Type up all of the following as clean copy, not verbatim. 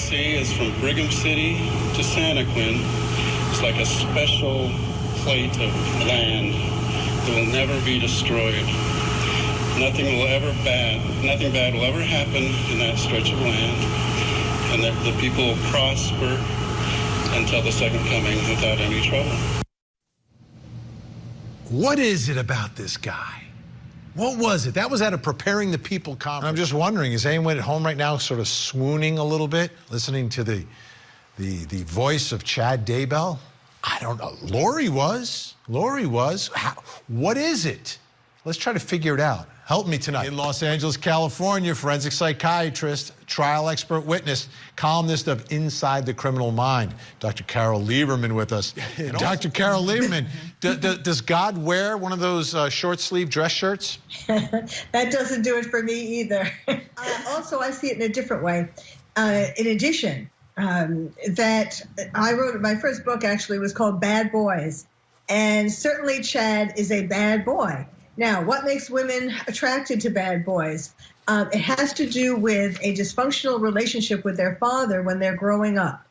see is from Brigham City to Santaquin. It's like a special plate of land that will never be destroyed. Nothing bad will ever happen in that stretch of land, and that the people will prosper until the second coming without any trouble. What is it about this guy? What was it? That was at a Preparing the People conference. I'm just wondering, is anyone at home right now sort of swooning a little bit, listening to the voice of Chad Daybell? I don't know. Lori was. What is it? Let's try to figure it out. Help me tonight. In Los Angeles, California, forensic psychiatrist, trial expert witness, columnist of Inside the Criminal Mind, Dr. Carole Lieberman with us. Dr. Carole Lieberman, does God wear one of those short-sleeve dress shirts? That doesn't do it for me either. Also, I see it in a different way. In addition, that I wrote, my first book actually was called Bad Boys. And certainly Chad is a bad boy. Now, what makes women attracted to bad boys? It has to do with a dysfunctional relationship with their father when they're growing up.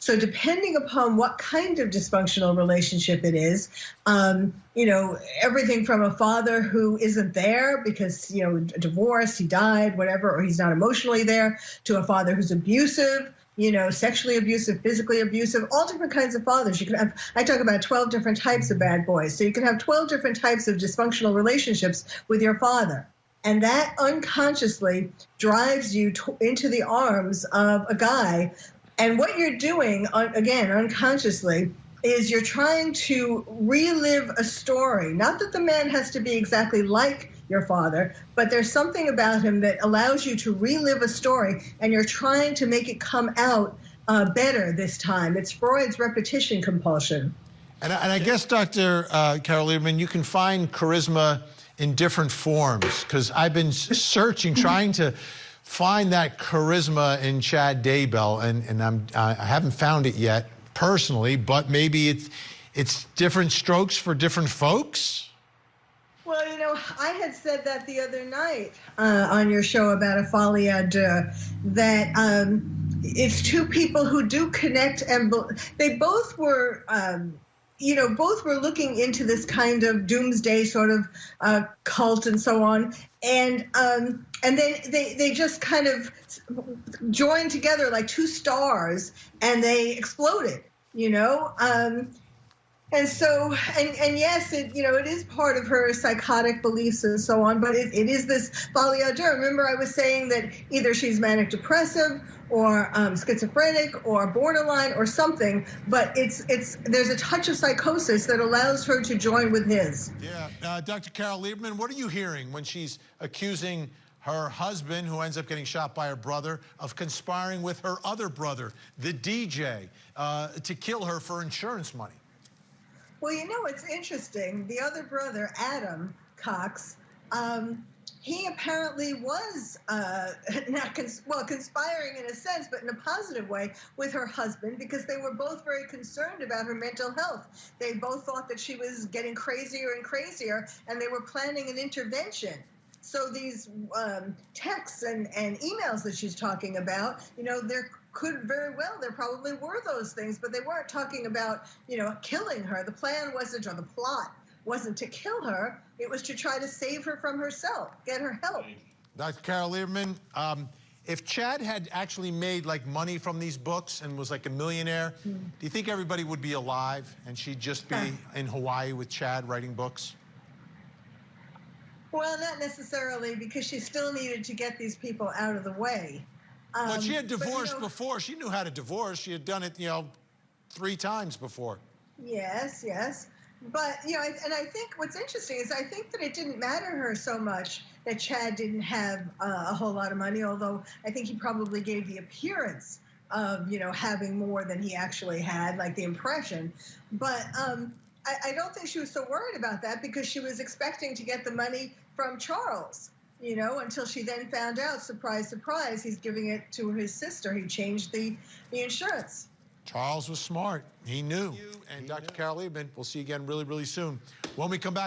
So depending upon what kind of dysfunctional relationship it is, everything from a father who isn't there because, divorce, he died, whatever, or he's not emotionally there, to a father who's abusive, sexually abusive, physically abusive, all different kinds of fathers. You can have, I talk about 12 different types of bad boys. So you can have 12 different types of dysfunctional relationships with your father. And that unconsciously drives you into the arms of a guy. And what you're doing, again, unconsciously, is you're trying to relive a story. Not that the man has to be exactly like your father, but there's something about him that allows you to relive a story, and you're trying to make it come out better this time. It's Freud's repetition compulsion. And I guess, Dr. Carole Lieberman, you can find charisma in different forms, because I've been searching, trying to find that charisma in Chad Daybell, and I haven't found it yet personally, but maybe it's different strokes for different folks. Well, I had said that the other night on your show about a folie à deux, that it's two people who do connect, and they both were, both were looking into this kind of doomsday sort of cult and so on, and then they just kind of joined together like two stars, and they exploded, And so, and yes, it is part of her psychotic beliefs and so on, but it is this folie à deux. Remember, I was saying that either she's manic depressive or schizophrenic or borderline or something, but there's a touch of psychosis that allows her to join with his. Yeah, Dr. Carole Lieberman, what are you hearing when she's accusing her husband, who ends up getting shot by her brother, of conspiring with her other brother, the DJ, to kill her for insurance money? Well, it's interesting. The other brother, Adam Cox, he apparently was conspiring in a sense, but in a positive way, with her husband, because they were both very concerned about her mental health. They both thought that she was getting crazier and crazier, and they were planning an intervention. So these texts and emails that she's talking about, there probably were those things, but they weren't talking about, killing her. The plan wasn't, or the plot wasn't to kill her. It was to try to save her from herself, get her help. Dr. Carole Lieberman, if Chad had actually made money from these books and was like a millionaire, do you think everybody would be alive and she'd just be in Hawaii with Chad writing books? Well, not necessarily, because she still needed to get these people out of the way. But she had divorced before. She knew how to divorce. She had done it, 3 times before. Yes. But, and I think what's interesting is I think that it didn't matter her so much that Chad didn't have a whole lot of money, although I think he probably gave the appearance of, having more than he actually had, like the impression. But I don't think she was so worried about that, because she was expecting to get the money from Charles, until she then found out, surprise, surprise, he's giving it to his sister. He changed the insurance. Charles was smart. He knew. And Dr. Carole Lieberman, we'll see you again really, really soon. When we come back.